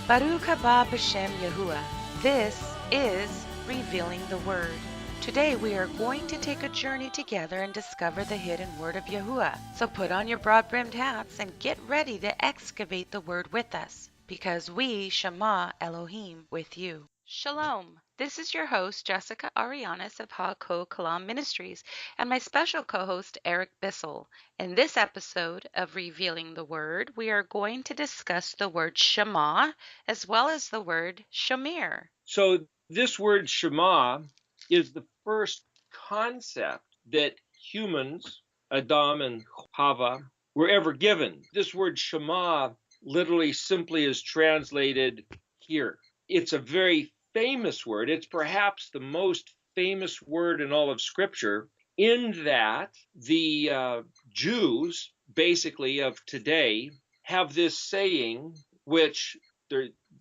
Baruch haba b'shem Yahuwah. This is Revealing the Word. Today we are going to take a journey together and discover the hidden word of Yahuwah. So put on your broad-brimmed hats and get ready to excavate the word with us, because we Shema Elohim with you. Shalom. This is your host, Jessica Arianis of HaKo Kalam Ministries, and my special co-host, Eric Bissell. In this episode of Revealing the Word, we are going to discuss the word Shema as well as the word Shamir. So this word Shema is the first concept that humans, Adam and Hava, were ever given. This word Shema literally simply is translated here. It's a very famous word. It's perhaps the most famous word in all of Scripture, in that the Jews, basically of today, have this saying, which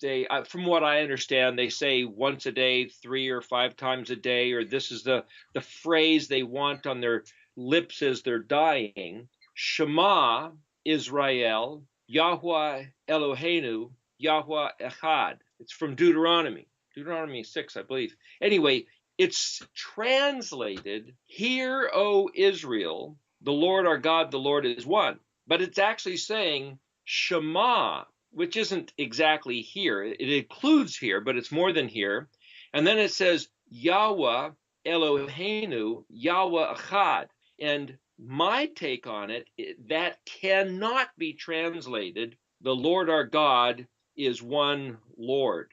they from what I understand, they say once a day, 3 or 5 times a day, or this is the phrase they want on their lips as they're dying. Shema Israel, Yahweh Eloheinu, Yahweh Echad. It's from Deuteronomy 6, I believe. Anyway, it's translated, "Hear, O Israel, the Lord our God, the Lord is one." But it's actually saying Shema, which isn't exactly here. It includes here, but it's more than here. And then it says Yahweh Eloheinu, Yahweh Echad. And my take on it, that cannot be translated, "The Lord our God is one Lord."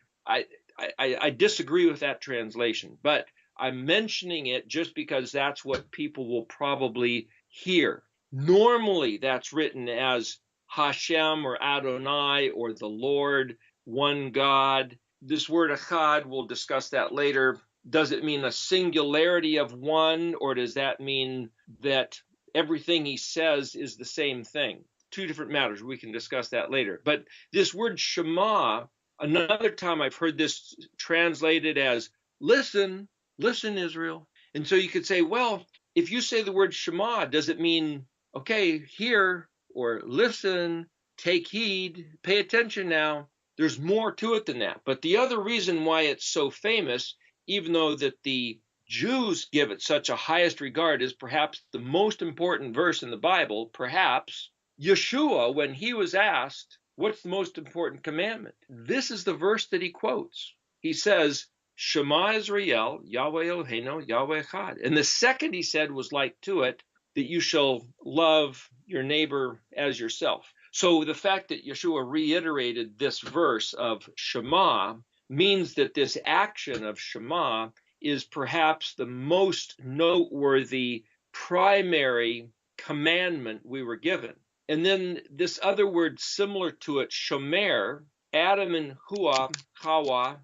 I disagree with that translation, but I'm mentioning it just because that's what people will probably hear. Normally, that's written as Hashem or Adonai or the Lord, one God. This word Echad, we'll discuss that later. Does it mean a singularity of one, or does that mean that everything he says is the same thing? Two different matters. We can discuss that later. But this word Shema, another time I've heard this translated as listen, listen, Israel. And so you could say, well, if you say the word Shema, does it mean, okay, hear or listen, take heed, pay attention now? There's more to it than that. But the other reason why it's so famous, even though that the Jews give it such a highest regard, is perhaps the most important verse in the Bible. Perhaps Yeshua, when he was asked, what's the most important commandment? This is the verse that he quotes. He says, Shema Israel, Yahweh Eloheinu, Yahweh Echad. And the second he said was like to it, that you shall love your neighbor as yourself. So the fact that Yeshua reiterated this verse of Shema means that this action of Shema is perhaps the most noteworthy primary commandment we were given. And then this other word similar to it, shomer, Adam and Chava,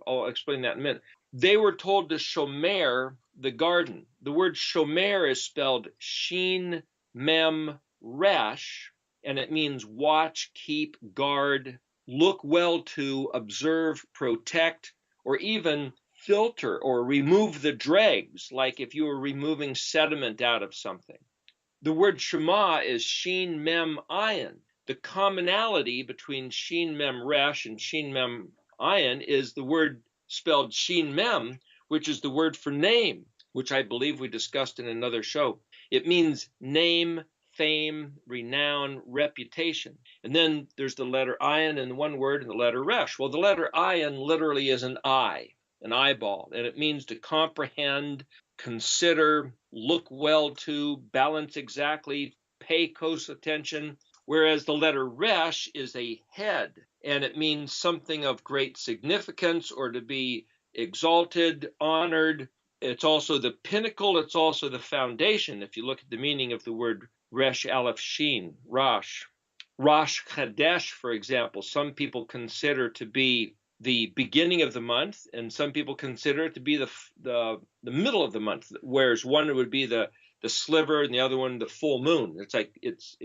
I'll explain that in a minute. They were told to shomer the garden. The word shomer is spelled shin mem resh, and it means watch, keep, guard, look well to, observe, protect, or even filter or remove the dregs, like if you were removing sediment out of something. The word Shema is shin mem ayin. The commonality between shin mem resh and shin mem ayin is the word spelled shin mem, which is the word for name, which I believe we discussed in another show. It means name, fame, renown, reputation. And then there's the letter ayin in one word and the letter resh. Well, the letter ayin literally is an eye, an eyeball, and it means to comprehend, consider, look well to, balance exactly, pay close attention, whereas the letter resh is a head, and it means something of great significance or to be exalted, honored. It's also the pinnacle, it's also the foundation. If you look at the meaning of the word resh, aleph, shin, rosh. Rosh Chodesh, for example, some people consider to be the beginning of the month, and some people consider it to be the middle of the month, whereas one would be the sliver and the other one the full moon. It's like it's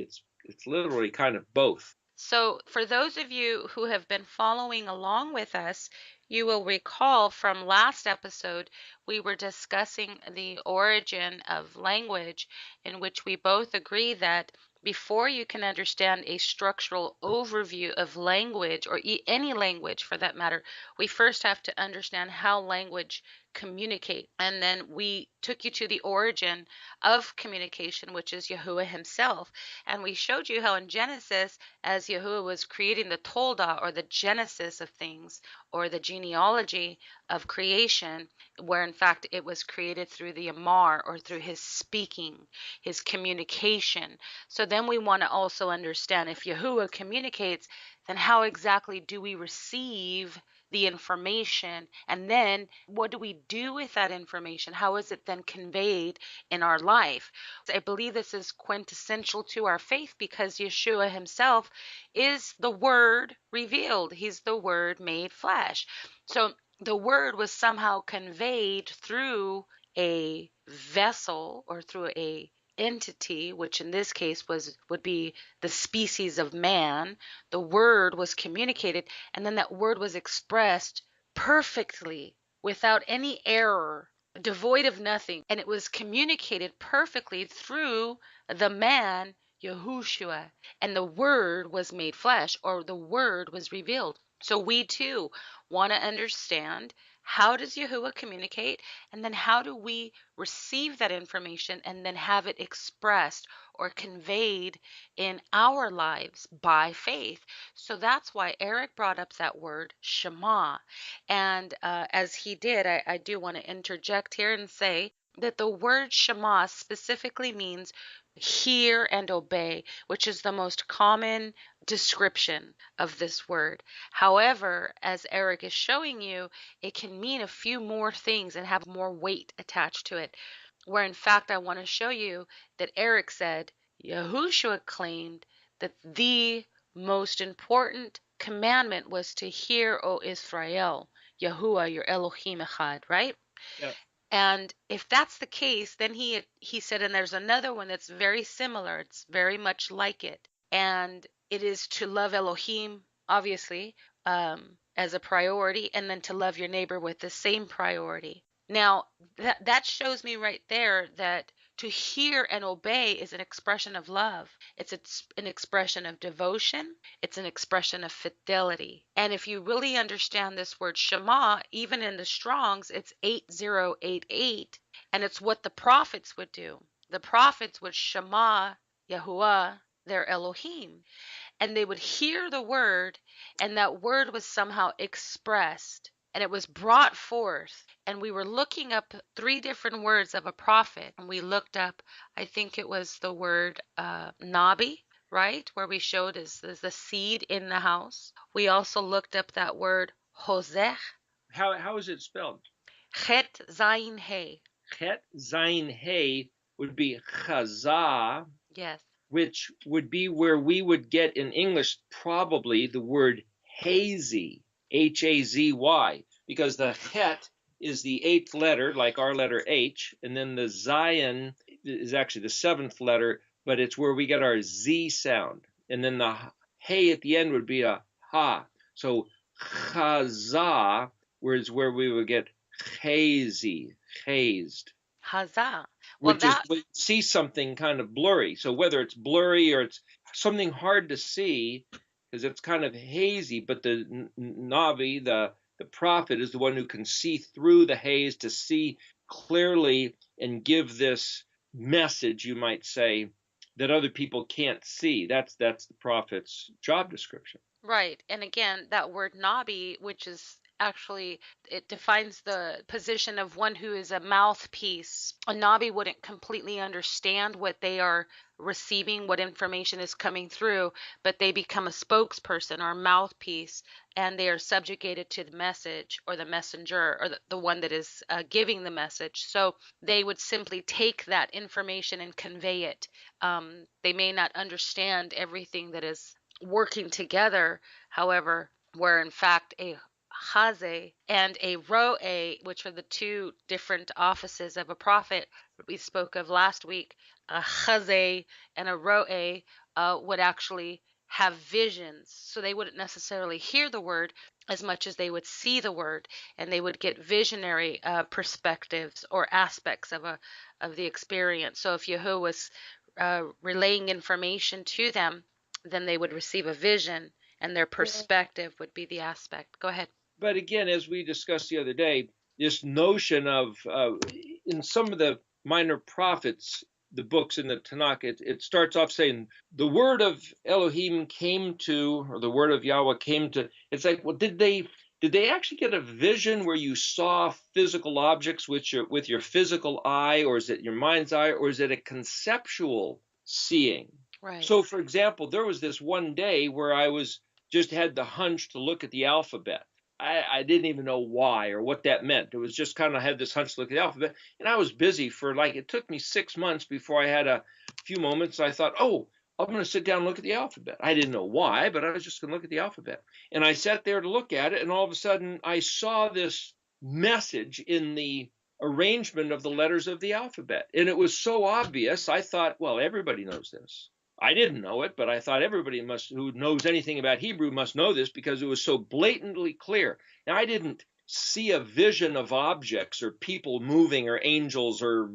literally kind of both. So, for those of you who have been following along with us, you will recall from last episode we were discussing the origin of language, in which we both agree that before you can understand a structural overview of language, or any language for that matter, we first have to understand how language communicate. And then we took you to the origin of communication, which is Yahuwah himself. And we showed you how in Genesis, as Yahuwah was creating the Tolda, or the genesis of things, or the genealogy of creation, where in fact it was created through the Amar, or through his speaking, his communication. So then we want to also understand, if Yahuwah communicates, then how exactly do we receive the information? And then what do we do with that information? How is it then conveyed in our life? I believe this is quintessential to our faith, because Yeshua himself is the Word revealed. He's the Word made flesh. So the Word was somehow conveyed through a vessel, or through a entity, which in this case would be the species of man. The word was communicated, and then that word was expressed perfectly, without any error, devoid of nothing, and it was communicated perfectly through the man Yahushua, and the word was made flesh, or the word was revealed. So we too want to understand, how does Yahuwah communicate, and then how do we receive that information and then have it expressed or conveyed in our lives by faith. So that's why Eric brought up that word Shema. And as he did, I do want to interject here and say that the word Shema specifically means hear and obey, which is the most common description of this word. However, as Eric is showing you, it can mean a few more things and have more weight attached to it. Where in fact, I want to show you that Eric said, Yahushua claimed that the most important commandment was to hear, O Israel, Yahuwah, your Elohim Echad, right? Yeah. And if that's the case, then he said, and there's another one that's very similar. It's very much like it, and it is to love Elohim, obviously, as a priority, and then to love your neighbor with the same priority. Now, that shows me right there that to hear and obey is an expression of love. It's an expression of devotion. It's an expression of fidelity. And if you really understand this word Shema, even in the Strongs, it's 8088, and it's what the prophets would do. The prophets would Shema Yahuwah, their Elohim, and they would hear the word, and that word was somehow expressed, and it was brought forth. And we were looking up three different words of a prophet, and we looked up, I think it was the word nabi, right, where we showed is the seed in the house. We also looked up that word hoseh, How is it spelled? chet zayin hey. Chet Zayin Hey would be chazah, Yes. which would be where we would get in English probably the word hazy, Hazy, because the het is the eighth letter, like our letter H, and then the Zion is actually the seventh letter, but it's where we get our Z sound. And then the hey at the end would be a ha. So chazah is where we would get hazy, hazed, Hazah. Well, which is that, when you see something kind of blurry. So whether it's blurry or it's something hard to see, because it's kind of hazy, but the Navi, the prophet, is the one who can see through the haze to see clearly and give this message, you might say, that other people can't see. That's the prophet's job description. right. And again, that word nabi, which is actually, it defines the position of one who is a mouthpiece. A nabi wouldn't completely understand what they are receiving, what information is coming through, but they become a spokesperson or a mouthpiece, and they are subjugated to the message or the messenger, or the one that is giving the message. So they would simply take that information and convey it. They may not understand everything that is working together, however, where in fact a Haze and a Roe, which are the two different offices of a prophet we spoke of last week, a Haze and a Roe would actually have visions. So they wouldn't necessarily hear the word as much as they would see the word, and they would get visionary perspectives or aspects of the experience. So if Yahuwah was relaying information to them, then they would receive a vision, and their perspective would be the aspect. Go ahead. But again, as we discussed the other day, this notion of in some of the minor prophets, the books in the Tanakh, it starts off saying the word of Elohim came to, or the word of Yahweh came to. It's like, well, did they actually get a vision where you saw physical objects with your physical eye, or is it your mind's eye, or is it a conceptual seeing? Right. So, for example, there was this one day where I was just had the hunch to look at the alphabet. I didn't even know why or what that meant. It was just kind of had this hunch to look at the alphabet. And I was busy for it took me 6 months before I had a few moments. I thought, oh, I'm going to sit down and look at the alphabet. I didn't know why, but I was just going to look at the alphabet. And I sat there to look at it. And all of a sudden I saw this message in the arrangement of the letters of the alphabet. And it was so obvious. I thought, well, everybody knows this. I didn't know it, but I thought everybody who knows anything about Hebrew must know this because it was so blatantly clear. Now, I didn't see a vision of objects or people moving or angels or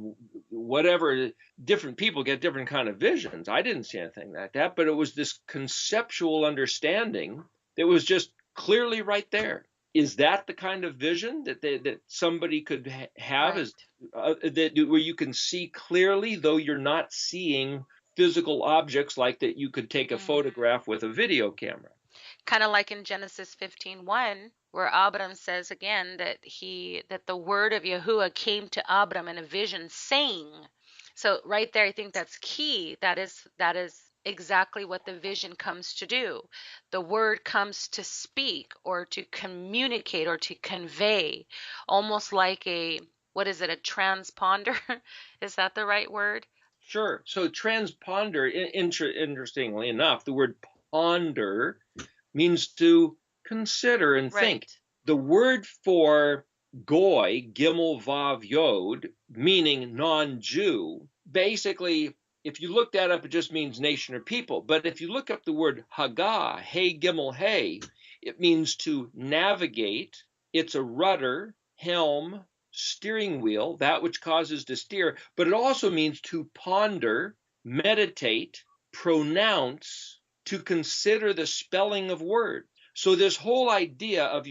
whatever. Different people get different kind of visions. I didn't see anything like that, but it was this conceptual understanding that was just clearly right there. Is that the kind of vision that somebody could have? Right. Is that where you can see clearly, though you're not seeing physical objects like that you could take a photograph with a video camera. Kind of like in Genesis 15:1, where Abram says again that the word of Yahuwah came to Abram in a vision saying. So right there, I think that's key. That is exactly what the vision comes to do. The word comes to speak or to communicate or to convey, almost like a transponder? Is that the right word? Sure. So transponder, interestingly enough, the word ponder means to consider and think. Right. The word for goy, gimel vav yod, meaning non-Jew, basically, if you look that up, it just means nation or people. But if you look up the word Haggah, hey gimel hey, it means to navigate. It's a rudder, helm, steering wheel, that which causes to steer, but it also means to ponder, meditate, pronounce, to consider the spelling of words. So this whole idea of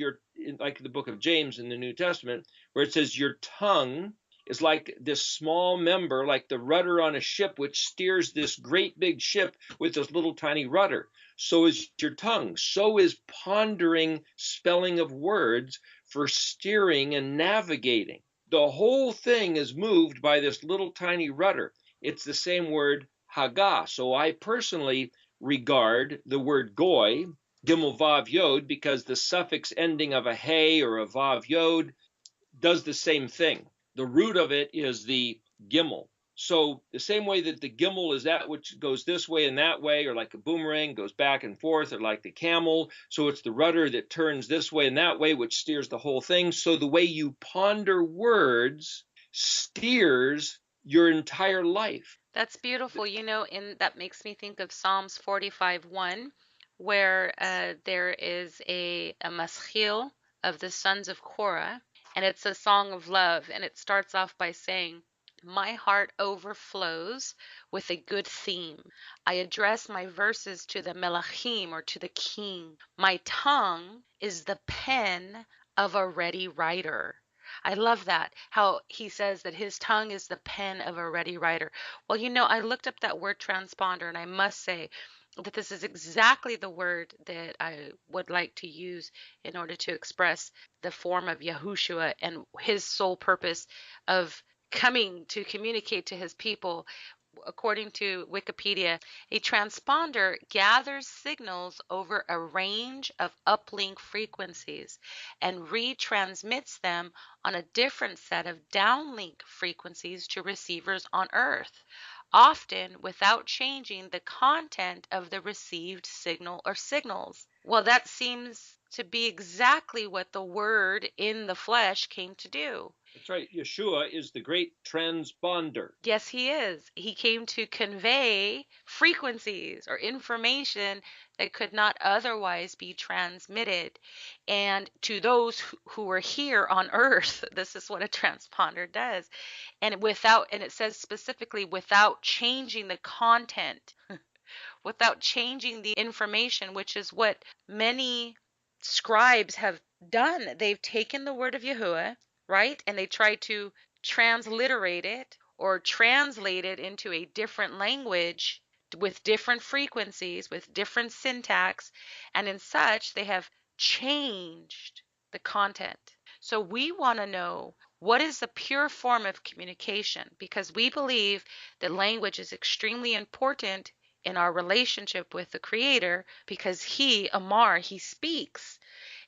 like the book of James in the New Testament, where it says your tongue is like this small member, like the rudder on a ship, which steers this great big ship with this little tiny rudder. So is your tongue. So is pondering spelling of words for steering and navigating. The whole thing is moved by this little tiny rudder. It's the same word, Haggah. So I personally regard the word goy, gimel vav yod, because the suffix ending of a hey or a vav yod does the same thing. The root of it is the gimel. So the same way that the gimel is that which goes this way and that way, or like a boomerang goes back and forth, or like the camel. So it's the rudder that turns this way and that way, which steers the whole thing. So the way you ponder words steers your entire life. That's beautiful. And that makes me think of Psalms 45:1, where there is a maschil of the sons of Korah, and it's a song of love, and it starts off by saying, my heart overflows with a good theme. I address my verses to the melachim, or to the king. My tongue is the pen of a ready writer. I love that, how he says that his tongue is the pen of a ready writer. Well, I looked up that word transponder, and I must say that this is exactly the word that I would like to use in order to express the form of Yahushua and his sole purpose of coming to communicate to his people. According to Wikipedia, a transponder gathers signals over a range of uplink frequencies and retransmits them on a different set of downlink frequencies to receivers on Earth, often without changing the content of the received signal or signals. Well, that seems to be exactly what the Word in the flesh came to do. That's right. Yeshua is the great transponder. Yes, he is. He came to convey frequencies or information that could not otherwise be transmitted. And to those who were here on earth, this is what a transponder does. And it says specifically, without changing the content, without changing the information, which is what many scribes have done. They've taken the word of Yahuwah, right? And they try to transliterate it or translate it into a different language with different frequencies, with different syntax, and in such they have changed the content. So we want to know, what is the pure form of communication? Because we believe that language is extremely important in our relationship with the Creator, because He, Amar, He speaks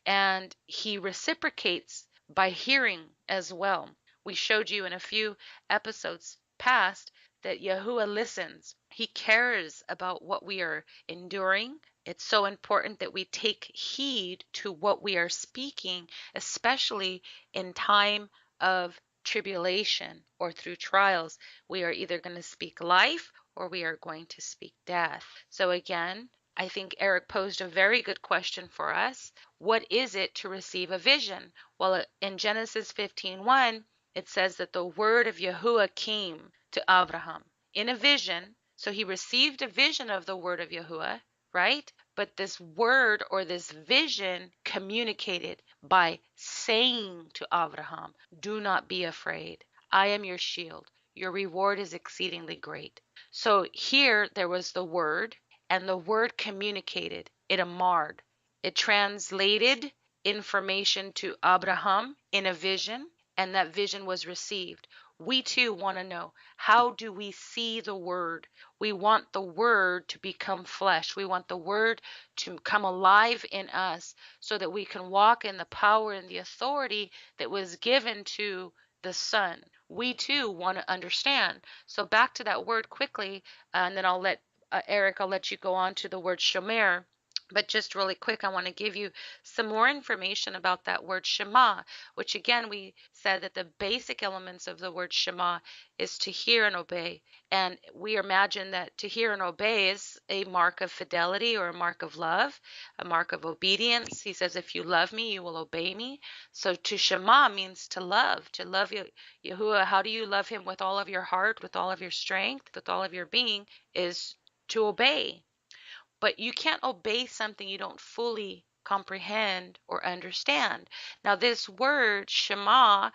and He reciprocates by hearing as well. We showed you in a few episodes past that Yahuwah listens. He cares about what we are enduring. It's so important that we take heed to what we are speaking, especially in time of tribulation or through trials. We are either going to speak life or we are going to speak death. So again, I think Eric posed a very good question for us. What is it to receive a vision? Well, in Genesis 15:1, it says that the word of Yahuwah came to Abraham in a vision. So he received a vision of the word of Yahuwah, right? But this word or this vision communicated by saying to Abraham, do not be afraid. I am your shield. Your reward is exceedingly great. So here there was the word, and the word communicated. It amarred. It translated information to Abraham in a vision, and that vision was received. We too want to know, how do we see the word? We want the word to become flesh. We want the word to come alive in us so that we can walk in the power and the authority that was given to the Son. We too want to understand. So back to that word quickly, and then I'll let Eric, I'll let you go on to the word shomer. But just really quick, I want to give you some more information about that word Shema, which again, we said that the basic elements of the word Shema is to hear and obey. And we imagine that to hear and obey is a mark of fidelity or a mark of love, a mark of obedience. He says, if you love me, you will obey me. So to Shema means to love Yahuwah. How do you love him? With all of your heart, with all of your strength, with all of your being, is to obey. But you can't obey something you don't fully comprehend or understand. Now, this word, Shema,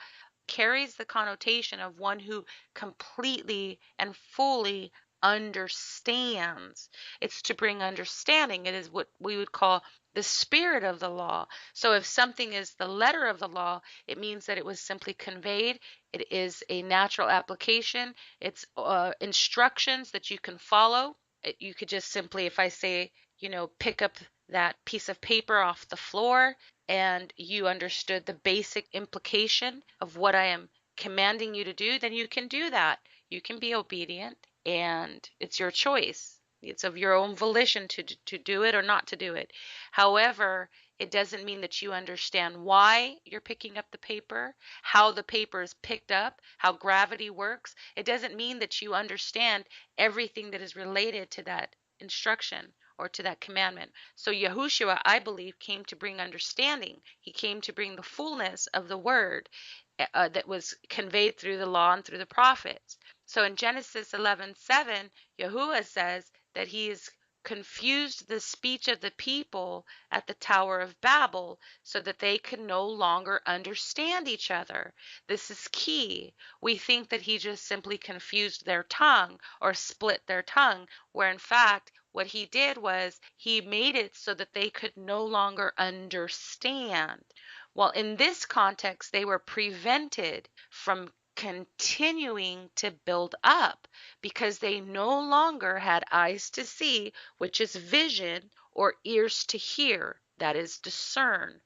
carries the connotation of one who completely and fully understands. It's to bring understanding. It is what we would call the spirit of the law. So if something is the letter of the law, it means that it was simply conveyed. It is a natural application. It's instructions that you can follow. You could just simply, if I say, pick up that piece of paper off the floor, and you understood the basic implication of what I am commanding you to do, then you can do that. You can be obedient, and it's your choice. It's of your own volition to do it or not to do it. However, it doesn't mean that you understand why you're picking up the paper, how the paper is picked up, how gravity works. It doesn't mean that you understand everything that is related to that instruction or to that commandment. So Yahushua, I believe, came to bring understanding. He came to bring the fullness of the word that was conveyed through the law and through the prophets. So in Genesis 11:7, Yahuwah says that he is confused the speech of the people at the Tower of Babel so that they could no longer understand each other. This is key. We think that he just simply confused their tongue or split their tongue, where in fact what he did was he made it so that they could no longer understand. Well, in this context, they were prevented from continuing to build up because they no longer had eyes to see, which is vision, or ears to hear, that is discern.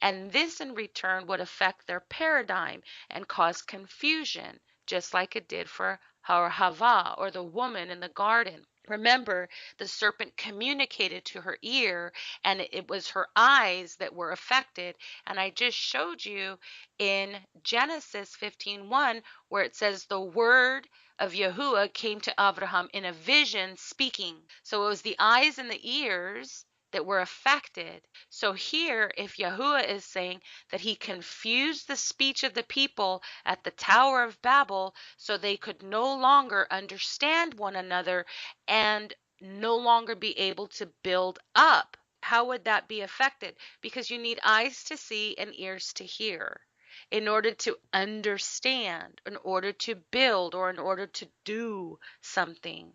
And this in return would affect their paradigm and cause confusion, just like it did for or Hava, or the woman in the garden. Remember, the serpent communicated to her ear, and it was her eyes that were affected. And I just showed you in Genesis 15:1, where it says the word of Yahuwah came to Abraham in a vision speaking. So it was the eyes and the ears that were affected. So here, if Yahuwah is saying that he confused the speech of the people at the Tower of Babel so they could no longer understand one another and no longer be able to build up, how would that be affected? Because you need eyes to see and ears to hear in order to understand, in order to build, or in order to do something.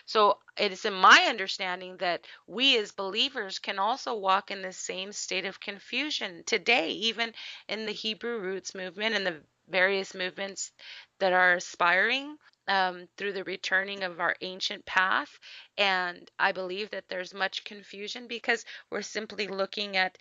So it is in my understanding that we as believers can also walk in the same state of confusion today, even in the Hebrew roots movement and the various movements that are aspiring through the returning of our ancient path. And I believe that there's much confusion because we're simply looking at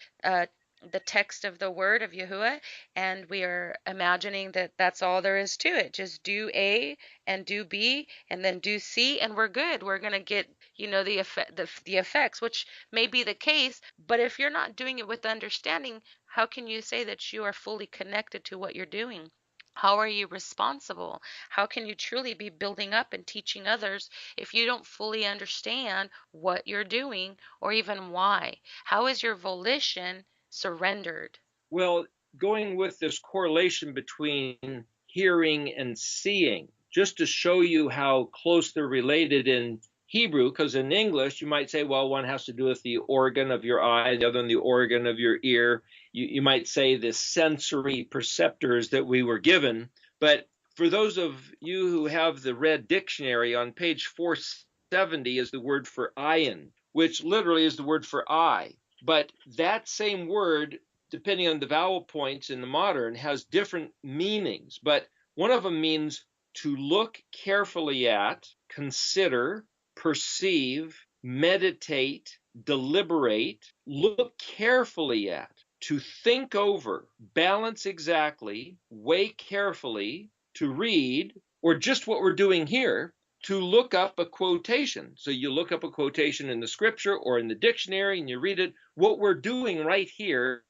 the text of the word of Yahuwah, and we are imagining that that's all there is to it. Just do A and do B and then do C, and we're good. We're going to get, the effects, which may be the case. But if you're not doing it with understanding, how can you say that you are fully connected to what you're doing? How are you responsible? How can you truly be building up and teaching others if you don't fully understand what you're doing or even why? How is your volition surrendered? Well, going with this correlation between hearing and seeing, just to show you how close they're related in Hebrew, because in English you might say, well, one has to do with the organ of your eye, the other one the organ of your ear. You might say the sensory perceptors that we were given. But for those of you who have the red dictionary, on page 470 is the word for ayin, which literally is the word for eye. But that same word, depending on the vowel points in the modern, has different meanings. But one of them means to look carefully at, consider, perceive, meditate, deliberate, look carefully at, to think over, balance exactly, weigh carefully, to read, or just what we're doing here, to look up a quotation. So you look up a quotation in the scripture or in the dictionary and you read it. What we're doing right here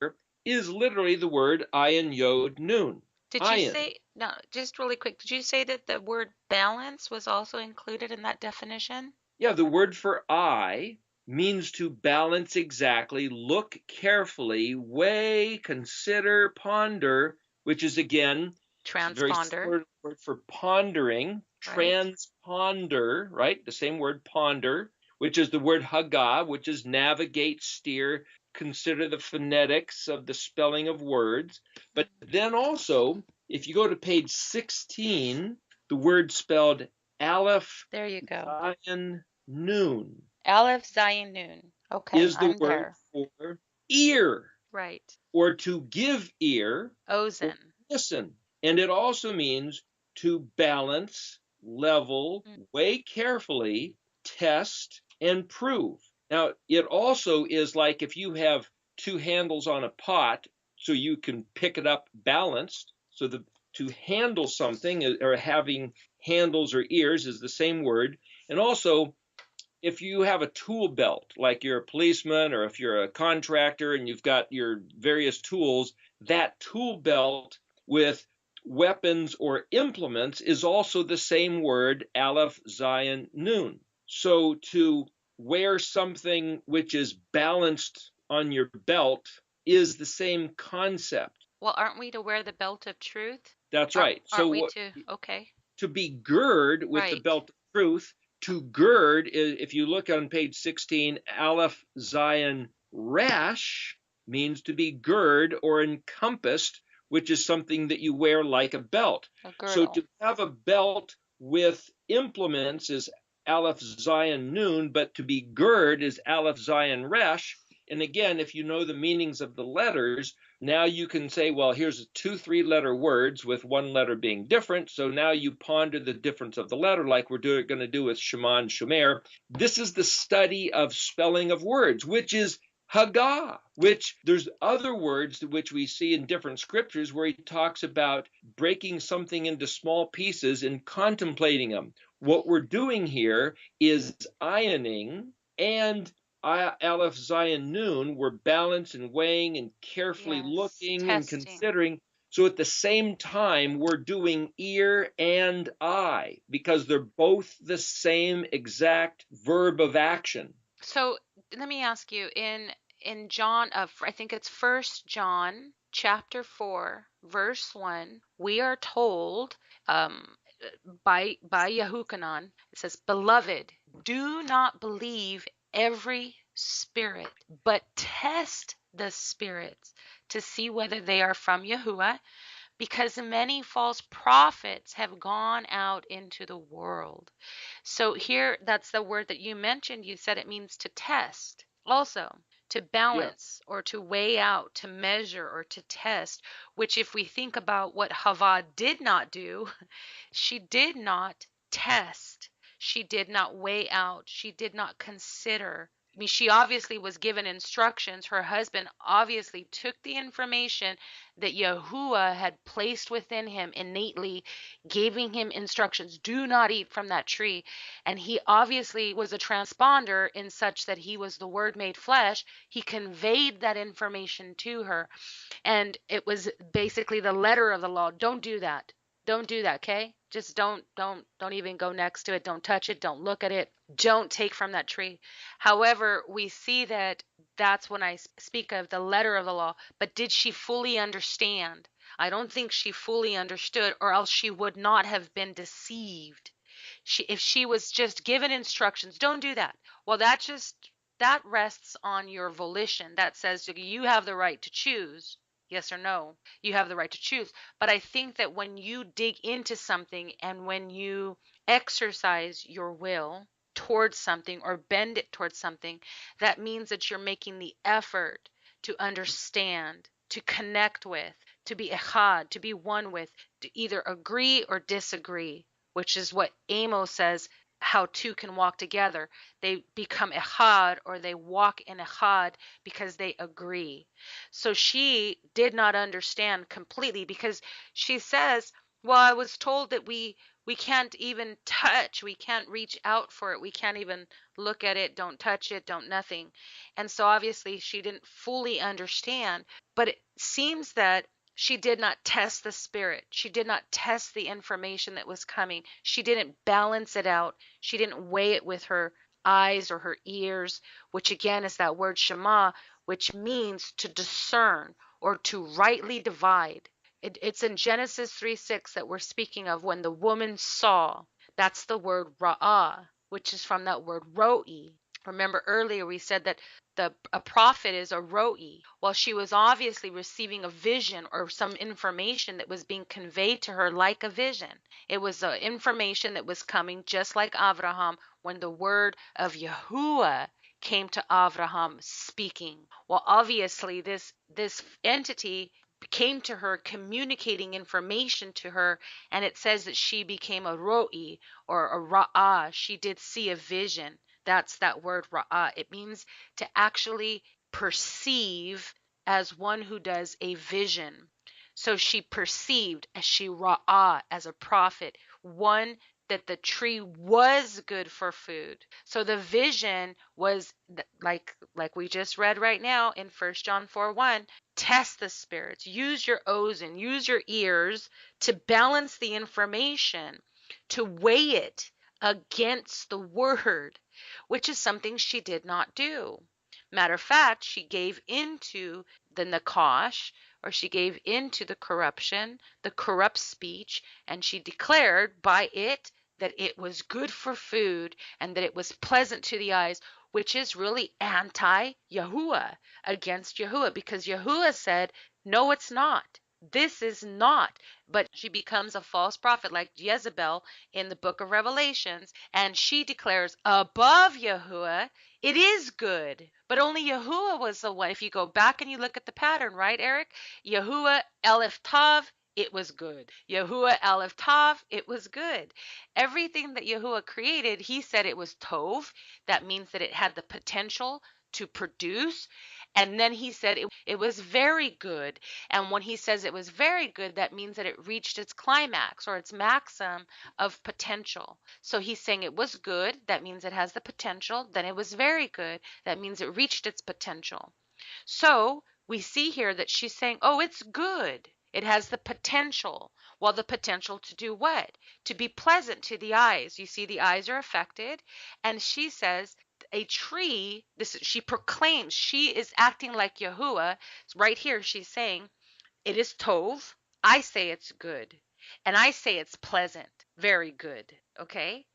is literally the word ayin yod nun. Did you Ayin. say, no, just really quick, did you say that the word balance was also included in that definition? Yeah, the word for eye means to balance exactly, look carefully, weigh, consider, ponder, which is again very Transponder, similar word for pondering, right? transponder, right? The same word ponder, which is the word haga, which is navigate, steer, consider the phonetics of the spelling of words. But then also, if you go to page 16, the word spelled Aleph There you go. Zion Noon Aleph Zion Noon. Okay, is the I'm word there. for ear, Right. or to give ear, or Ozen. listen. And it also means to balance, level, Mm. weigh carefully, test, and prove. Now, it also is like if you have two handles on a pot, so you can pick it up balanced. So to handle something, or having handles or ears, is the same word. And also, if you have a tool belt, like you're a policeman or if you're a contractor and you've got your various tools, that tool belt with weapons or implements is also the same word, Aleph, Zion, Nun. So to wear something which is balanced on your belt is the same concept. Well, aren't we to wear the belt of truth? That's Aren't, right. aren't So we what, to? Okay. to be gird with the Right. belt of truth. To gird, if you look on page 16, Aleph Zion Rash means to be gird or encompassed, which is something that you wear like a belt. A So girdle. to have a belt with implements is Aleph Zion Nun, but to be gird is Aleph Zion Resh. And again, if you know the meanings of the letters, now you can say, well, here's two 3-letter words with one letter being different. So now you ponder the difference of the letter, like we're going to do with Shema and Shomer. This is the study of spelling of words, which is Haggah, which there's other words which we see in different scriptures where he talks about breaking something into small pieces and contemplating them. What we're doing here is ironing and Aleph Zion Noon, we're balancing and weighing and carefully Yes, looking and testing. considering. So at the same time, we're doing ear and eye because they're both the same exact verb of action. So let me ask you, in John, I think it's First John chapter 4 verse 1, we are told, um, by Yahukanan, it says, "Beloved, do not believe every spirit, but test the spirits to see whether they are from Yahuwah, because many false prophets have gone out into the world." So here, that's the word that you mentioned. You said it means to test, also to Yeah. balance or to weigh out, to measure or to test, which if we think about what Hava did not do, she did not test. She did not weigh out. She did not consider. I mean, she obviously was given instructions. Her husband obviously took the information that Yahuwah had placed within him innately, giving him instructions, do not eat from that tree. And he obviously was a transponder in such that he was the Word made flesh. He conveyed that information to her. And it was basically the letter of the law. Don't do that. Don't do that, okay? Just don't even go next to it. Don't touch it. Don't look at it. Don't take from that tree. However, we see that that's when I speak of the letter of the law. But did she fully understand? I don't think she fully understood, or else she would not have been deceived. If she was just given instructions, don't do that. Well, that rests on your volition. That says you have the right to choose. Yes or no? You have the right to choose. But I think that when you dig into something and when you exercise your will towards something or bend it towards something, that means that you're making the effort to understand, to connect with, to be echad, to be one with, to either agree or disagree, which is what Amos says, how two can walk together. They become echad, or they walk in echad because they agree. So she did not understand completely, because she says, well, I was told that we can't even touch, we can't reach out for it, we can't even look at it, don't touch it, don't nothing. And so obviously she didn't fully understand, but it seems that she did not test the spirit. She did not test the information that was coming. She didn't balance it out. She didn't weigh it with her eyes or her ears, which again is that word Shema, which means to discern or to rightly divide. It's in Genesis 3:6 that we're speaking of when the woman saw. That's the word ra'ah, which is from that word ro'i. Remember earlier we said that a prophet is a ro'i. Well, she was obviously receiving a vision or some information that was being conveyed to her like a vision. It was information that was coming just like Abraham when the word of Yahuwah came to Abraham speaking. Well, obviously this entity came to her communicating information to her, and it says that she became a ro'i or a ra'ah. She did see a vision. That's that word ra'ah. It means to actually perceive as one who does a vision. So she perceived as she ra'ah as a prophet, one that the tree was good for food. So the vision was like we just read right now in First John 4:1. Test the spirits. Use your ozen, use your ears to balance the information, to weigh it against the word, which is something she did not do. Matter of fact, she gave into the nakash, or she gave into the corruption, the corrupt speech, and she declared by it that it was good for food and that it was pleasant to the eyes, which is really anti-Yahuwah, against Yahuwah, because Yahuwah said, no, it's not. This is not. But she becomes a false prophet like Jezebel in the book of Revelations, and she declares above Yahuwah, it is good. But only Yahuwah was the one. If you go back and you look at the pattern, right, Eric? Yahuwah, Aleph Tav, it was good. Yahuwah, Aleph Tav, it was good. Everything that Yahuwah created, he said it was Tov. That means that it had the potential to produce. And then he said it was very good. And when he says it was very good, that means that it reached its climax or its maximum of potential. So he's saying it was good. That means it has the potential. Then it was very good. That means it reached its potential. So we see here that she's saying, oh, it's good. It has the potential. Well, the potential to do what? To be pleasant to the eyes. You see, the eyes are affected. And she says, a tree, she proclaims, she is acting like Yahuwah. Right here, she's saying, it is tov. I say it's good. And I say it's pleasant. Very good. Okay?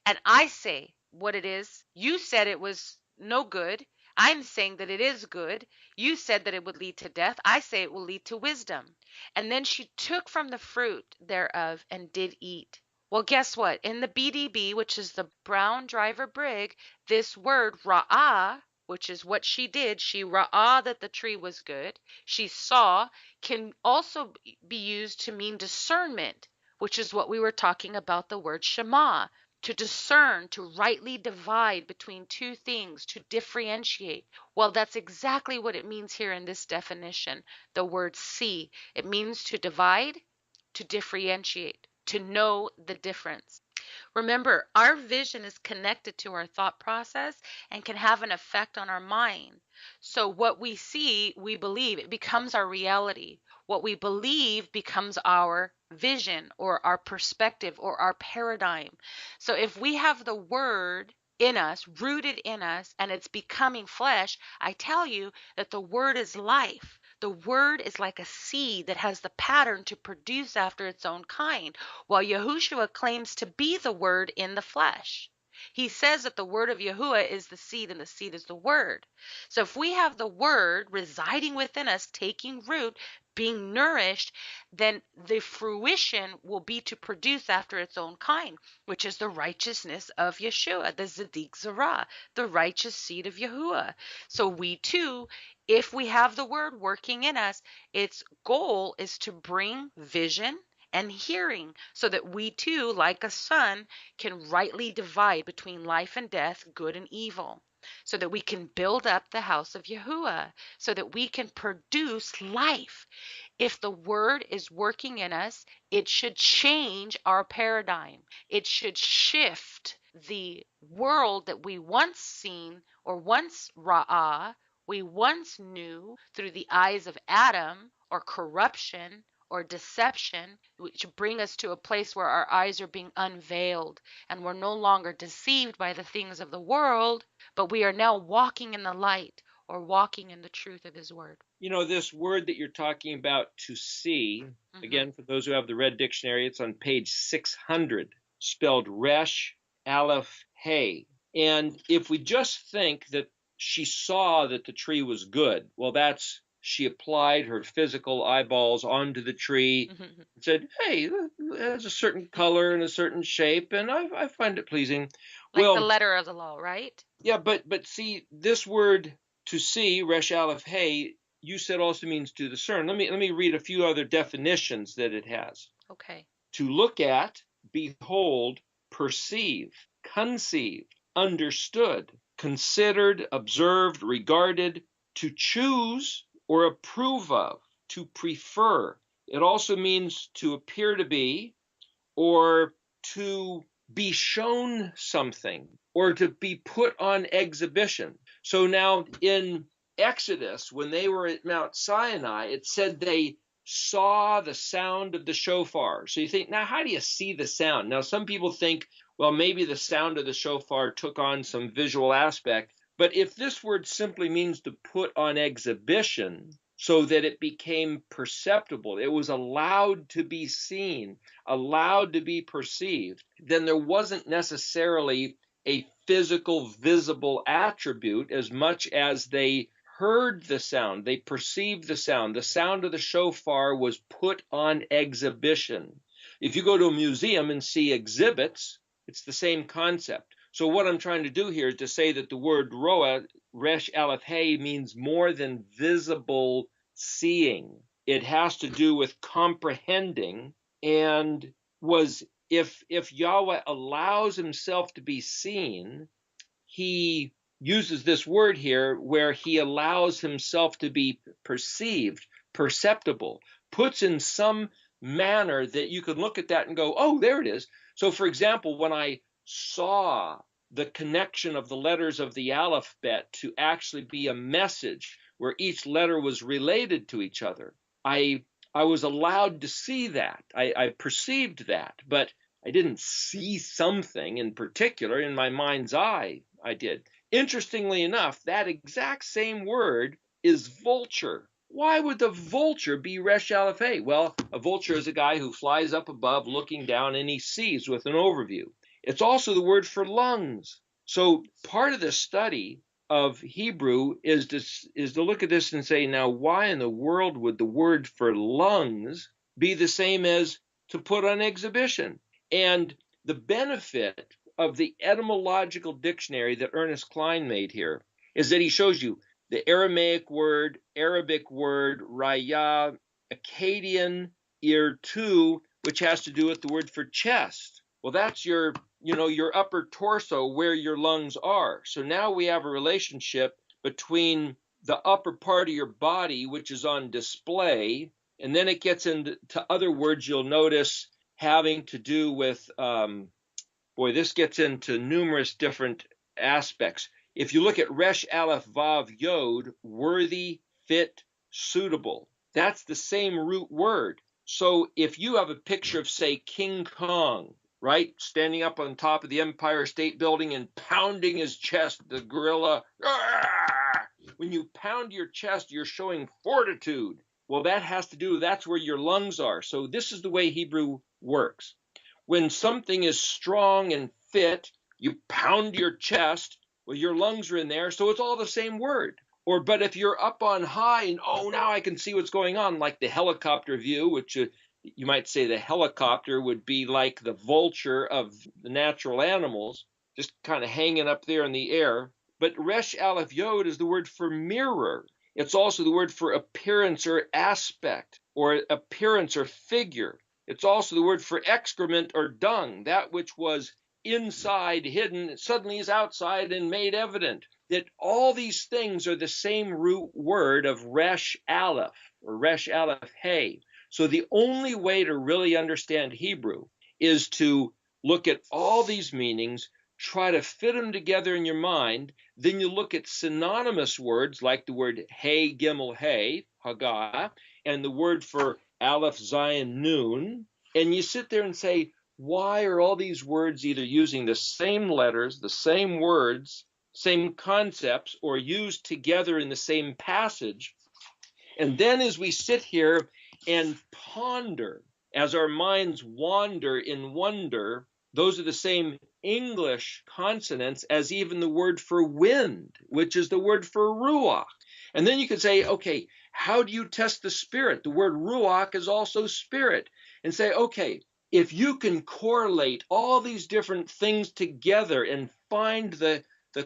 And I say what it is. You said it was no good. I'm saying that it is good. You said that it would lead to death. I say it will lead to wisdom. And then she took from the fruit thereof and did eat. Well, guess what? In the BDB, which is the Brown Driver Brig, this word ra'ah, which is what she did, she ra'ah that the tree was good. She saw, can also be used to mean discernment, which is what we were talking about the word Shema. To discern, to rightly divide between two things, to differentiate. Well, that's exactly what it means here in this definition, the word see. It means to divide, to differentiate, to know the difference. Remember, our vision is connected to our thought process and can have an effect on our mind. So what we see, we believe, it becomes our reality. What we believe becomes our vision or our perspective or our paradigm. So if we have the word in us, rooted in us, and it's becoming flesh, I tell you that the word is life. The word is like a seed that has the pattern to produce after its own kind, while Yahushua claims to be the word in the flesh. He says that the word of Yahuwah is the seed and the seed is the word. So if we have the word residing within us, taking root, being nourished, then the fruition will be to produce after its own kind, which is the righteousness of Yeshua, the Zadik Zerah, the righteous seed of Yahuwah. So we too, if we have the word working in us, its goal is to bring vision and hearing so that we too, like a son, can rightly divide between life and death, good and evil, so that we can build up the house of Yahuwah, so that we can produce life. If the word is working in us, it should change our paradigm. It should shift the world that we once seen or once ra'ah, we once knew through the eyes of Adam or corruption or deception, which bring us to a place where our eyes are being unveiled and we're no longer deceived by the things of the world, but we are now walking in the light or walking in the truth of his word. You know, this word that you're talking about, to see, again, for those who have the red dictionary, it's on page 600, spelled Resh Aleph Hey. And if we just think that she saw that the tree was good, well, that's, she applied her physical eyeballs onto the tree and said, hey, it has a certain color and a certain shape, and I find it pleasing. Like well, the letter of the law, right? Yeah, but see, this word to see, Resh Aleph Hey, you said also means to discern. Let me read a few other definitions that it has. Okay. To look at, behold, perceive, conceive, understood, considered, observed, regarded, to choose or approve of, to prefer. It also means to appear to be or to be shown something or to be put on exhibition. So now in Exodus, when they were at Mount Sinai, it said they saw the sound of the shofar. So you think, now how do you see the sound? Now some people think, well, maybe the sound of the shofar took on some visual aspect. But if this word simply means to put on exhibition so that it became perceptible, it was allowed to be seen, allowed to be perceived, then there wasn't necessarily a physical, visible attribute as much as they heard the sound, they perceived the sound. The sound of the shofar was put on exhibition. If you go to a museum and see exhibits, it's the same concept. So what I'm trying to do here is to say that the word roa, Resh Aleph Hey, means more than visible seeing. It has to do with comprehending, and was if Yahweh allows himself to be seen, he uses this word here where he allows himself to be perceived, perceptible, puts in some manner that you could look at that and go, oh, there it is. So, for example, when I saw the connection of the letters of the alphabet to actually be a message where each letter was related to each other, I was allowed to see that. I perceived that, but I didn't see something in particular in my mind's eye. I did. Interestingly enough, that exact same word is vulture. Why would the vulture be Resh Aleph Hey? Well, a vulture is a guy who flies up above looking down and he sees with an overview. It's also the word for lungs. So part of the study of Hebrew is to look at this and say, now, why in the world would the word for lungs be the same as to put on exhibition? And the benefit of the etymological dictionary that Ernest Klein made here is that he shows you the Aramaic word, Arabic word, raya, Akkadian, irtu, which has to do with the word for chest. Well, that's your upper torso where your lungs are. So now we have a relationship between the upper part of your body, which is on display, and then it gets into other words you'll notice having to do with, this gets into numerous different aspects. If you look at Resh Aleph Vav Yod, worthy, fit, suitable, that's the same root word. So if you have a picture of, say, King Kong, right, standing up on top of the Empire State Building and pounding his chest, the gorilla, when you pound your chest, you're showing fortitude. Well, that has to do, that's where your lungs are. So this is the way Hebrew works. When something is strong and fit, you pound your chest. Well, your lungs are in there, so it's all the same word. But if you're up on high and, now I can see what's going on, like the helicopter view, which you might say the helicopter would be like the vulture of the natural animals, just kind of hanging up there in the air. But Resh Aleph Yod is the word for mirror. It's also the word for appearance or aspect, or appearance or figure. It's also the word for excrement or dung, that which was inside hidden suddenly is outside and made evident. That all these things are the same root word of Resh Aleph or Resh Aleph Hey. So the only way to really understand Hebrew is to look at all these meanings, try to fit them together in your mind. Then you look at synonymous words like the word Hey Gimel Hey, Haggah, and the word for Aleph Zion Nun, and you sit there and say, why are all these words either using the same letters, the same words, same concepts, or used together in the same passage? And then as we sit here and ponder, as our minds wander in wonder, those are the same English consonants as even the word for wind, which is the word for ruach. And then you could say, okay, how do you test the spirit? The word ruach is also spirit. And say, okay, if you can correlate all these different things together and find the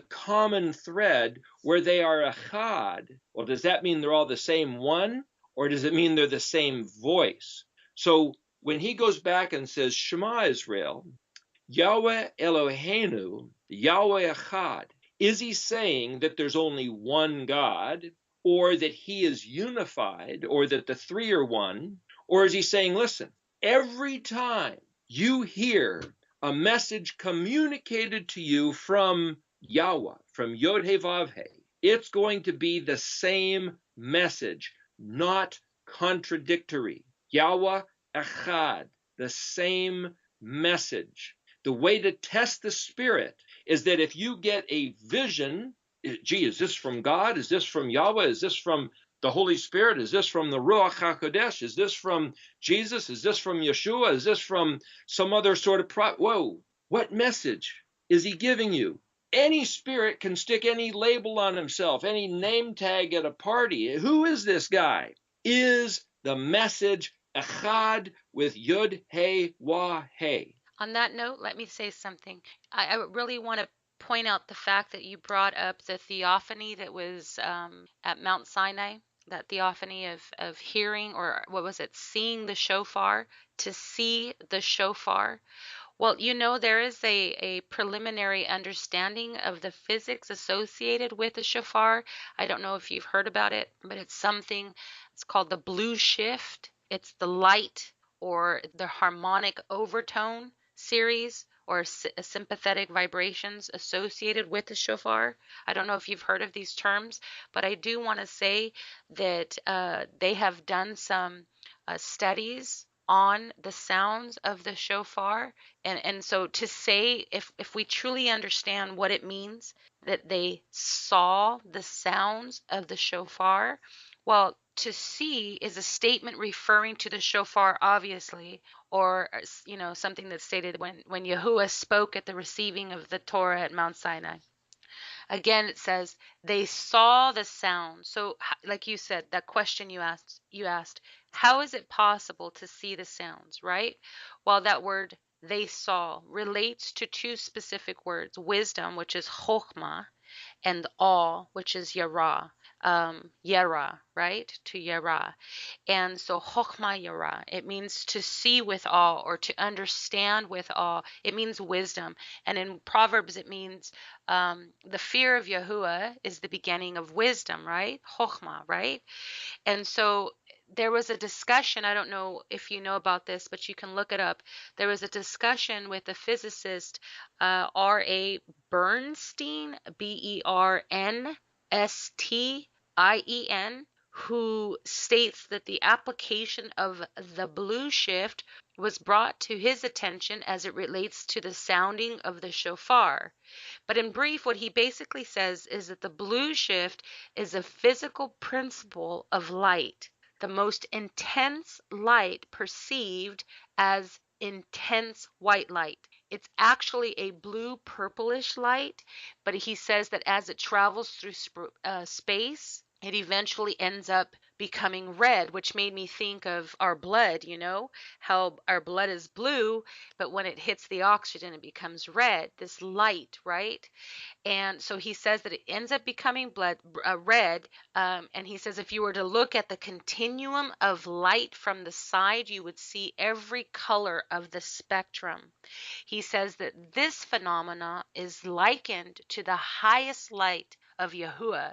common thread where they are echad, well, does that mean they're all the same one? Or does it mean they're the same voice? So when he goes back and says, Shema Israel, Yahweh Eloheinu, Yahweh Echad, is he saying that there's only one God, or that he is unified, or that the three are one? Or is he saying, listen, every time you hear a message communicated to you from Yahweh, from Yod He Vav He, it's going to be the same message, not contradictory. Yahweh Echad, the same message. The way to test the spirit is that if you get a vision, gee, is this from God? Is this from Yahweh? Is this from the Holy Spirit? Is this from the Ruach HaKodesh? Is this from Jesus? Is this from Yeshua? Is this from some other sort of whoa, what message is he giving you? Any spirit can stick any label on himself, any name tag at a party. Who is this guy? Is the message Echad with Yud He Wah He? On that note, let me say something. I really want to point out the fact that you brought up the theophany that was at Mount Sinai, that theophany of hearing, or what was it, seeing the shofar, to see the shofar. Well, there is a preliminary understanding of the physics associated with the shofar. I don't know if you've heard about it, but it's called the blue shift. It's the light or the harmonic overtone series or sympathetic vibrations associated with the shofar. I don't know if you've heard of these terms, but I do want to say that they have done some studies on the sounds of the shofar. And so to say, if we truly understand what it means that they saw the sounds of the shofar, well, to see is a statement referring to the shofar, obviously, or something that's stated when Yahuwah spoke at the receiving of the Torah at Mount Sinai. Again, it says they saw the sound. So, like you said, that question you asked, how is it possible to see the sounds, right? Well, that word they saw relates to two specific words: wisdom, which is chokhmah, and awe, which is yara. Yara, right? To yara. And so Chokhmah Yara, it means to see with awe or to understand with awe. It means wisdom. And in Proverbs, it means the fear of Yahuwah is the beginning of wisdom, right? Chokhmah, right? And so there was a discussion. I don't know if you know about this, but you can look it up. There was a discussion with the physicist R.A. Bernstein, Bernstien, who states that the application of the blue shift was brought to his attention as it relates to the sounding of the shofar. But in brief, what he basically says is that the blue shift is a physical principle of light, the most intense light perceived as intense white light. It's actually a blue purplish light, but he says that as it travels through space, it eventually ends up becoming red, which made me think of our blood, how our blood is blue, but when it hits the oxygen, it becomes red, this light, right? And so he says that it ends up becoming red. And he says if you were to look at the continuum of light from the side, you would see every color of the spectrum. He says that this phenomena is likened to the highest light of Yahuwah.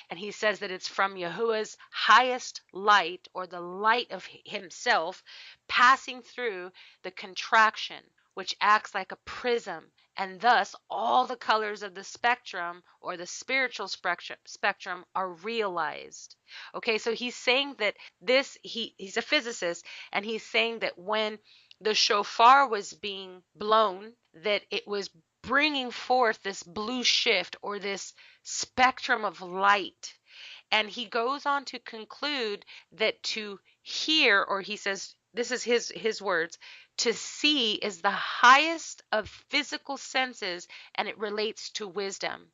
And he says that it's from Yahuwah's highest light, or the light of himself, passing through the contraction, which acts like a prism, and thus all the colors of the spectrum, or the spiritual spectrum, are realized. Okay, so he's saying that he's a physicist, and he's saying that when the shofar was being blown, that it was bringing forth this blue shift, or this spectrum of light. And he goes on to conclude that to hear, or he says, this is his words, to see is the highest of physical senses, and it relates to wisdom.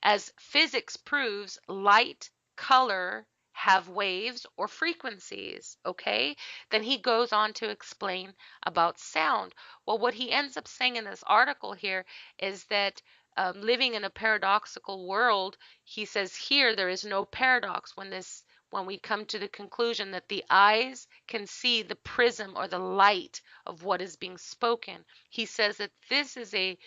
As physics proves, light, color have waves or frequencies, okay? Then he goes on to explain about sound. Well, what he ends up saying in this article here is that living in a paradoxical world, he says here there is no paradox when we come to the conclusion that the eyes can see the prism or the light of what is being spoken. He says that this is a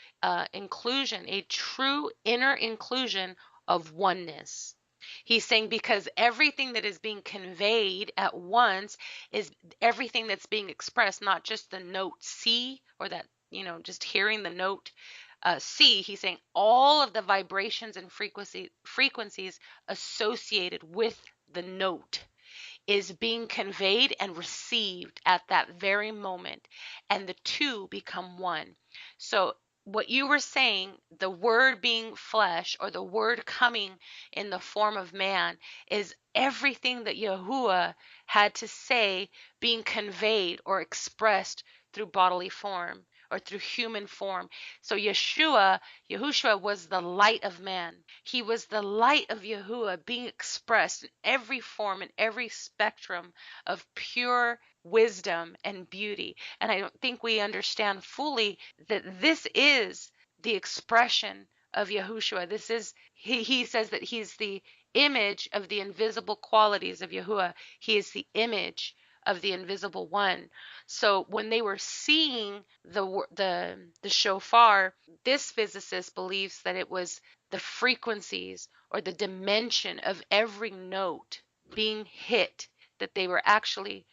inclusion, a true inner inclusion of oneness. He's saying because everything that is being conveyed at once is everything that's being expressed, not just the note C, or that, just hearing the note C. He's saying all of the vibrations and frequencies associated with the note is being conveyed and received at that very moment, and the two become one. So what you were saying, the word being flesh, or the word coming in the form of man, is everything that Yahuwah had to say being conveyed or expressed through bodily form, or through human form. So Yahushua was the light of man. He was the light of Yahuwah being expressed in every form, in every spectrum of pure wisdom and beauty. And I don't think we understand fully that this is the expression of Yahushua. He says that he's the image of the invisible qualities of Yahuwah. He is the image of the invisible one. So when they were seeing the shofar, this physicist believes that it was the frequencies or the dimension of every note being hit, that they were actually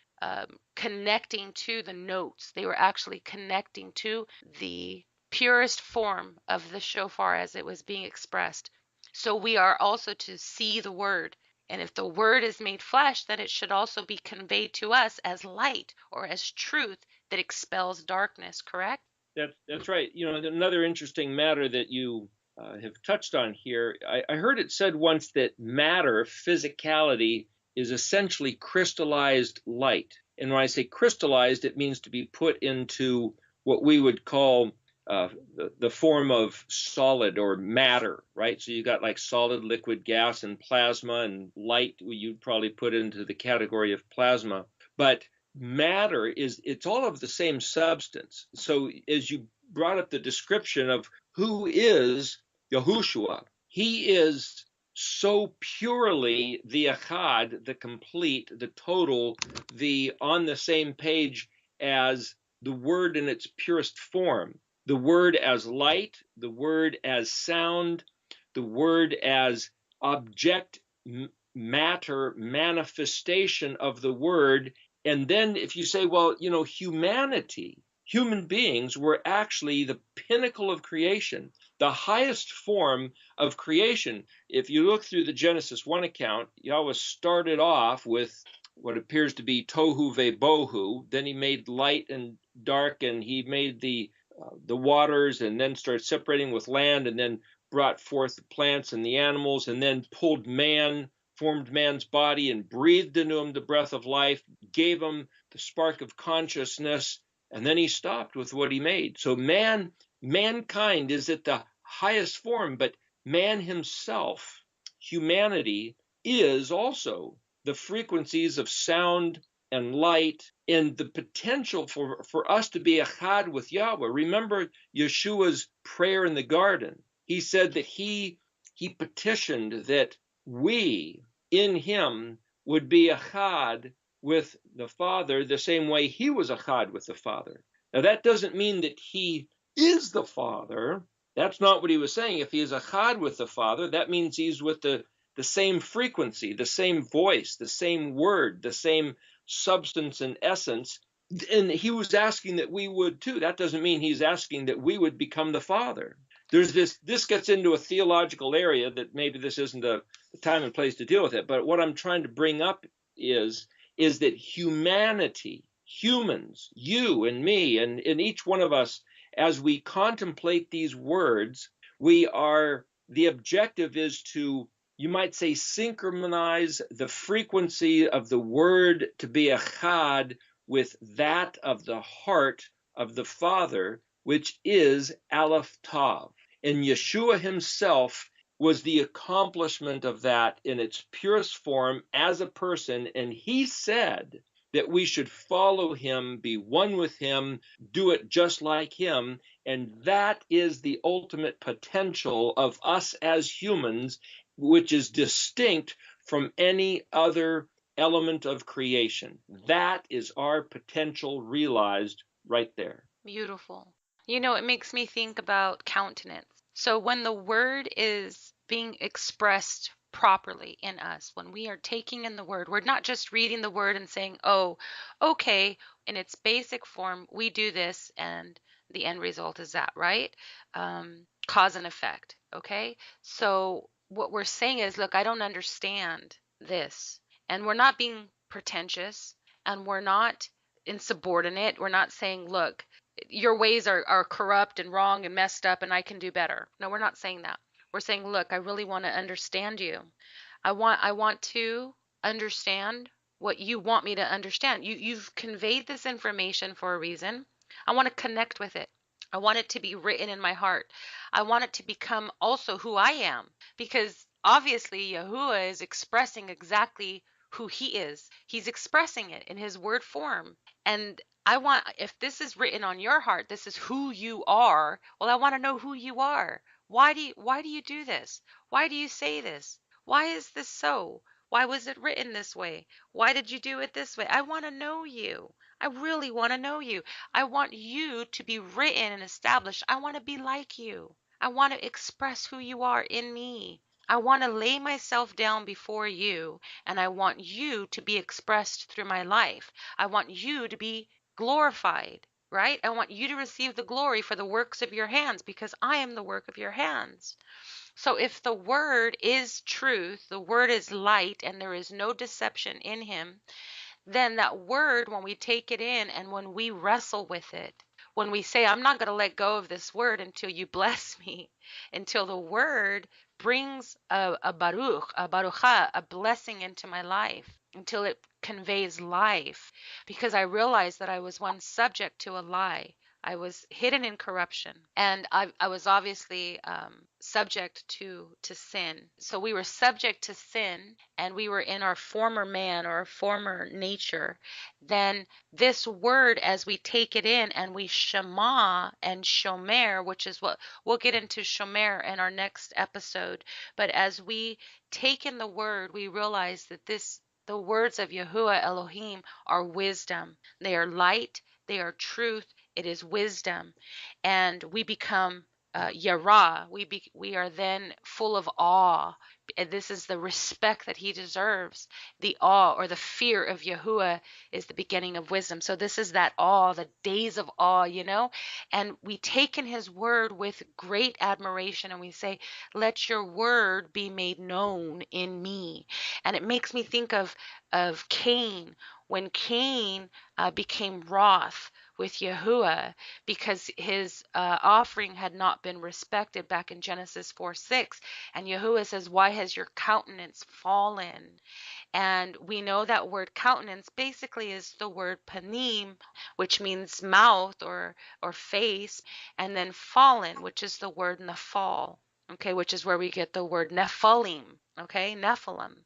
connecting to the notes. They were actually connecting to the purest form of the shofar as it was being expressed. So we are also to see the word. And if the word is made flesh, then it should also be conveyed to us as light or as truth that expels darkness, correct? That's right. Another interesting matter that you have touched on here. I heard it said once that matter, physicality, is essentially crystallized light. And when I say crystallized, it means to be put into what we would call the form of solid or matter, right? So you got like solid, liquid, gas, and plasma, and light you'd probably put into the category of plasma. But matter it's all of the same substance. So as you brought up the description of who is Yahushua, he is so purely the Echad, the complete, the total, the on the same page as the word in its purest form, the word as light, the word as sound, the word as object matter manifestation of the word. And then if you say, well, human beings were actually the pinnacle of creation, the highest form of creation. If you look through the Genesis 1 account, Yahweh started off with what appears to be tohu vebohu. Then he made light and dark, and he made the waters, and then started separating with land, and then brought forth the plants and the animals, and then formed man's body and breathed into him the breath of life, gave him the spark of consciousness, and then he stopped with what he made. So mankind is at the highest form, but man himself, humanity, is also the frequencies of sound and light and the potential for us to be echad with Yahweh. Remember Yeshua's prayer in the garden. He said that he petitioned that we in him would be echad with the Father the same way he was echad with the Father. Now that doesn't mean that he is the Father. That's not what he was saying. If he is echad with the Father, that means he's with the same frequency, the same voice, the same word, the same substance and essence. And he was asking that we would too. That doesn't mean he's asking that we would become the Father. There's this gets into a theological area that maybe this isn't the time and place to deal with it. But what I'm trying to bring up is that humanity, humans, you and me, and each one of us, as we contemplate these words, the objective is to, you might say, synchronize the frequency of the word to be echad with that of the heart of the Father, which is Aleph Tav. And Yeshua himself was the accomplishment of that in its purest form as a person. And he said that we should follow him, be one with him, do it just like him. And that is the ultimate potential of us as humans, which is distinct from any other element of creation. That is our potential realized right there. Beautiful. It makes me think about countenance. So when the word is being expressed properly in us, when we are taking in the word, we're not just reading the word and saying, oh, okay, in its basic form, we do this and the end result is that, right? Cause and effect, okay? So what we're saying is, look, I don't understand this. And we're not being pretentious and we're not insubordinate. We're not saying, look, your ways are corrupt and wrong and messed up and I can do better. No, we're not saying that. We're saying, look, I really want to understand you. I want to understand what you want me to understand. You've conveyed this information for a reason. I want to connect with it. I want it to be written in my heart. I want it to become also who I am, because obviously Yahuwah is expressing exactly who he is. He's expressing it in his word form. And if this is written on your heart, this is who you are. Well, I want to know who you are. Why do you do this? Why do you say this? Why is this so? Why was it written this way? Why did you do it this way? I want to know you. I really want to know you. I want you to be written and established. I want to be like you. I want to express who you are in me. I want to lay myself down before you, and I want you to be expressed through my life. I want you to be glorified, right? I want you to receive the glory for the works of your hands because I am the work of your hands. So if the word is truth, the word is light, and there is no deception in him, then that word, when we take it in and when we wrestle with it, when we say, I'm not going to let go of this word until you bless me, until the word brings a baruch, a barucha, a blessing into my life, until it conveys life, because I realized that I was once subject to a lie. I was hidden in corruption, and I was obviously subject to sin. So we were subject to sin, and we were in our former man or our former nature. Then this word, as we take it in and we shema and shomer, which is what we'll get into shomer in our next episode. But as we take in the word, we realize that the words of Yahuwah Elohim are wisdom. They are light. They are truth. It is wisdom. And we become Yara. We are then full of awe. And this is the respect that he deserves. The awe or the fear of Yahuwah is the beginning of wisdom. So this is that awe, the days of awe, and we take in his word with great admiration and we say, let your word be made known in me. And it makes me think of Cain, when Cain became wroth with Yahuwah because his offering had not been respected back in Genesis 4:6. And Yahuwah says, why has your countenance fallen? And we know that word countenance basically is the word panim, which means mouth or face, and then fallen, which is the word nephal, okay, which is where we get the word nephilim, okay, Nephilim.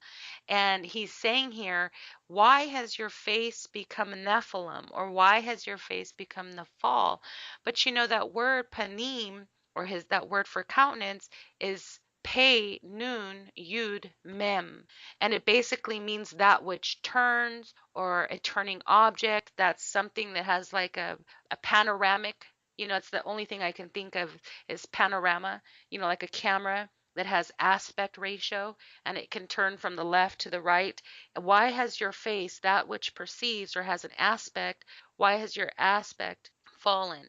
And he's saying here, why has your face become Nephilim, or why has your face become Nephal? But that word panim, or that word for countenance, is Pei Nun Yud Mem, and it basically means that which turns, or a turning object. That's something that has like a panoramic. It's the only thing I can think of is panorama. Like a camera that has aspect ratio and it can turn from the left to the right. And why has your face, that which perceives or has an aspect, why has your aspect fallen?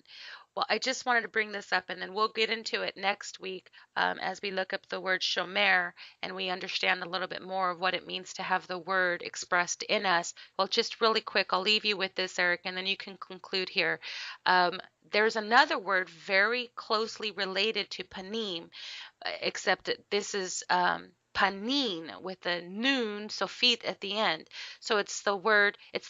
Well, I just wanted to bring this up, and then we'll get into it next week as we look up the word shomer and we understand a little bit more of what it means to have the word expressed in us. Well, just really quick, I'll leave you with this, Eric, and then you can conclude here. There's another word very closely related to panim, except that this is panin with a noon, sofit at the end. So it's the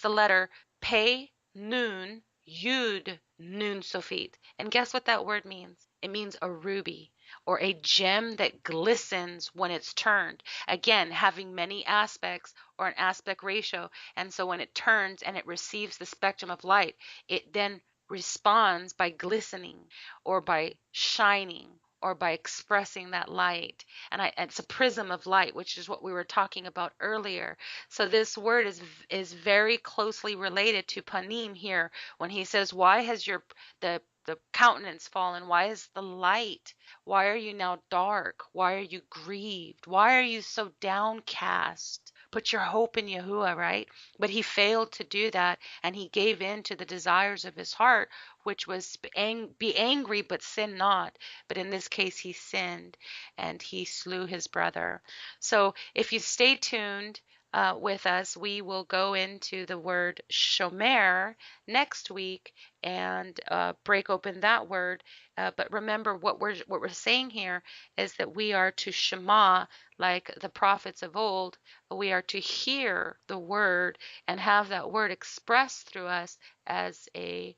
letter pe, nun, yud, nun, sofit. And guess what that word means? It means a ruby or a gem that glistens when it's turned. Again, having many aspects or an aspect ratio. And so when it turns and it receives the spectrum of light, it then responds by glistening or by shining or by expressing that light. And it's a prism of light, which is what we were talking about earlier. So this word is very closely related to panim here when he says, why has the countenance fallen? Why is the light? Why are you now dark? Why are you grieved? Why are you so downcast? Put your hope in Yahuwah, right? But he failed to do that, and he gave in to the desires of his heart, which was be angry but sin not. But in this case, he sinned, and he slew his brother. So if you stay tuned with us, we will go into the word shomer next week and break open that word. But remember, what we're saying here is that we are to shema like the prophets of old. We are to hear the word and have that word expressed through us as a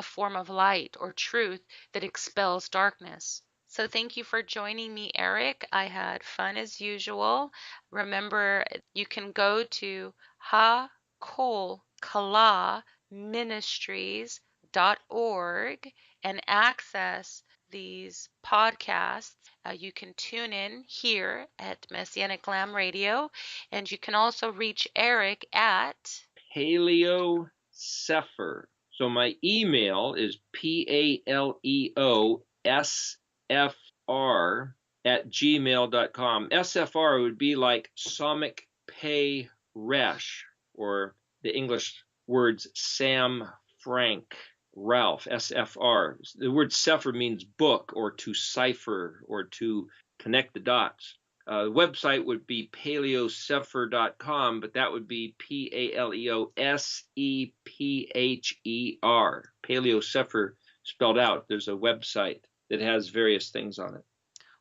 form of light or truth that expels darkness. So thank you for joining me, Eric. I had fun as usual. Remember, you can go to HaKol Kala Ministries.org and access these podcasts, you can tune in here at Messianic Lamb Radio, and you can also reach Eric at Paleo Sepher. So my email is paleosfr@gmail.com. SFR would be like Somic Pei Resh, or the English words Sam, Frank, Ralph, SFR. The word Sepher means book, or to cipher, or to connect the dots. The website would be paleosepher.com, but that would be PALEOSEPHER. Paleosepher spelled out. There's a website that has various things on it.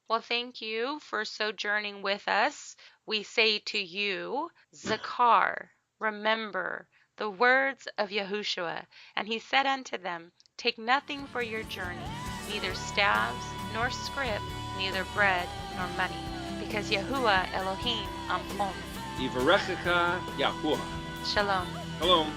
Well, thank you for sojourning with us. We say to you, Zakar, remember the words of Yahushua. And he said unto them, take nothing for your journey, neither staves, nor scrip, neither bread, nor money, because Yahuwah Elohim Ampon. Yivarechecha Yahuwah. Shalom. Shalom.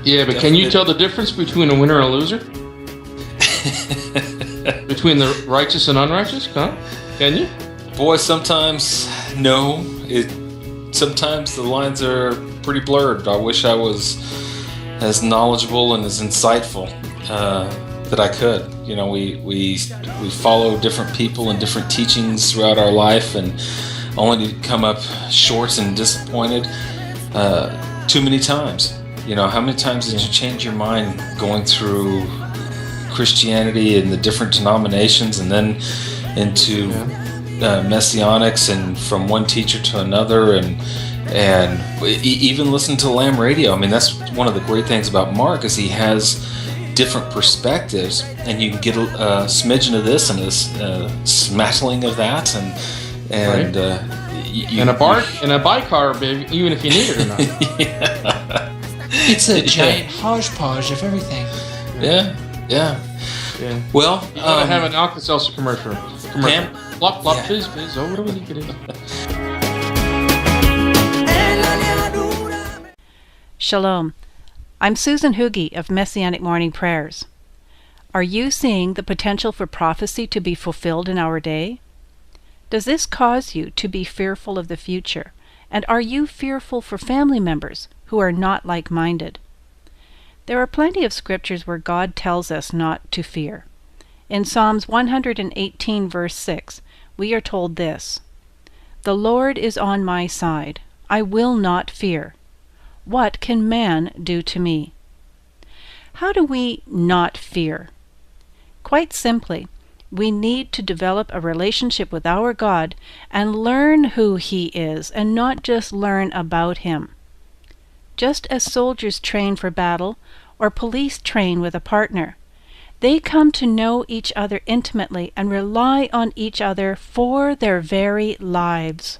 Yeah, but can you tell the difference between a winner and a loser? Between the righteous and unrighteous? Huh? Can you? Boy, sometimes no. Sometimes the lines are pretty blurred. I wish I was as knowledgeable and as insightful that I could. You know, we follow different people and different teachings throughout our life, and only to come up short and disappointed too many times. You know, how many times did you change your mind going through Christianity and the different denominations, and then into Messianics, and from one teacher to another, and even listen to Lamb Radio. I mean, that's one of the great things about Mark, is he has different perspectives, and you can get a smidgen of this and a smattling of that, and right. And a bicar, baby, even if you need it or not. Yeah. It's a giant hodgepodge of everything. Yeah. Well, you gotta have an Alka-Seltzer commercial. Pam? Flop, flop, fizz, fizz. Oh, what do we need to do? Shalom. I'm Susan Hoogie of Messianic Morning Prayers. Are you seeing the potential for prophecy to be fulfilled in our day? Does this cause you to be fearful of the future? And are you fearful for family members who are not like-minded? There are plenty of scriptures where God tells us not to fear. In Psalms 118, verse 6, we are told this: "The Lord is on my side. I will not fear. What can man do to me?" How do we not fear? Quite simply, we need to develop a relationship with our God and learn who He is, and not just learn about Him. Just as soldiers train for battle, or police train with a partner, they come to know each other intimately and rely on each other for their very lives.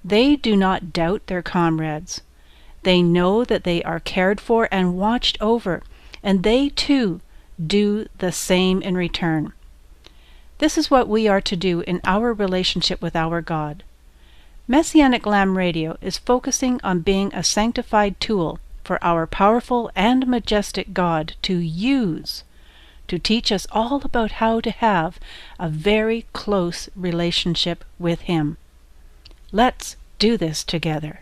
They do not doubt their comrades. They know that they are cared for and watched over, and they too do the same in return. This is what we are to do in our relationship with our God. Messianic Lamb Radio is focusing on being a sanctified tool for our powerful and majestic God to use to teach us all about how to have a very close relationship with Him. Let's do this together.